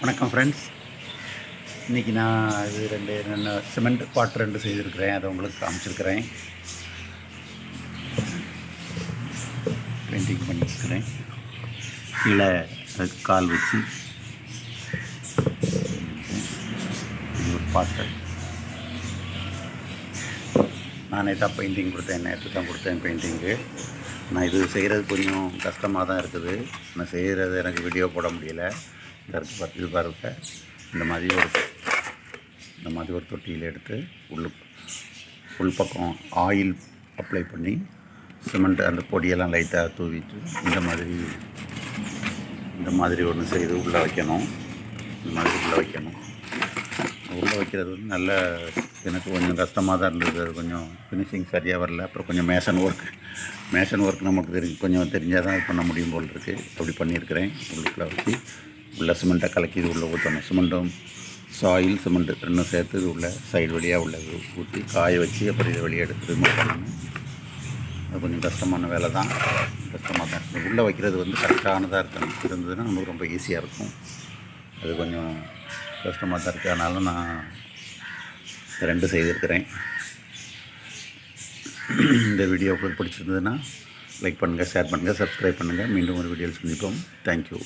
வணக்கம் ஃப்ரெண்ட்ஸ். இன்றைக்கி நான் இது ரெண்டு சிமெண்ட் பாட் 2 செய்திருக்கிறேன். அதை உங்களுக்கு காமிச்சிருக்கிறேன். பெயிண்டிங் பண்ணியிருக்கிறேன். கீழே அதுக்கு கால் வச்சு இது ஒரு பாட்டு. நானே தான் பெயிண்டிங் கொடுத்தேன், நேற்று தான் கொடுத்தேன் பெயிண்டிங்கு. நான் இது செய்கிறது கொஞ்சம் கஷ்டமாக தான் இருக்குது. நான் செய்கிறது எனக்கு வீடியோ போட முடியலை. இது பாருங்க, இந்த மாதிரி ஒரு தொட்டியில் எடுத்து உள் பக்கம் ஆயில் அப்ளை பண்ணி சிமெண்ட் அந்த பொடியெல்லாம் லைட்டாக தூவிட்டு இந்த மாதிரி ஒன்று செய்து உள்ளே வைக்கணும். இந்த மாதிரி உள்ளே வைக்கிறது வந்து நல்ல எனக்கு கொஞ்சம் கஷ்டமாக தான் இருந்தது. அது கொஞ்சம் ஃபினிஷிங் சரியாக வரல. அப்புறம் கொஞ்சம் மேஷன் ஒர்க் நமக்கு கொஞ்சம் தெரிஞ்சால் தான் பண்ண முடியும் போல் இருக்குது. அப்படி பண்ணியிருக்கிறேன். உள்ளுக்குள்ளே வச்சு உள்ள சிமெண்ட்டை கலக்கி இது உள்ளே ஊற்றணும். சிமெண்ட்டும் சாயில் சிமெண்ட்டு ரெண்டும் சேர்த்து இது உள்ள சைடு வழியாக உள்ள ஊற்றி காய வச்சு அப்புறம் இதை வெளியே எடுத்து ரிமூவ் பண்ணணும். அது கொஞ்சம் கஷ்டமான வேலை தான். கஷ்டமாக தான் இருக்கும். உள்ளே வைக்கிறது வந்து கரெக்டானதாக இருந்ததுன்னா நமக்கு ரொம்ப ஈஸியாக இருக்கும். அது கொஞ்சம் கஷ்டமாக தான் இருக்குது. அதனால நான் 2 செய்திருக்கிறேன். இந்த வீடியோ உங்களுக்கு பிடிச்சிருந்ததுன்னா லைக் பண்ணுங்கள், ஷேர் பண்ணுங்கள், சப்ஸ்கிரைப் பண்ணுங்கள். மீண்டும் ஒரு வீடியோவில் சந்திப்போம். தேங்க்யூ.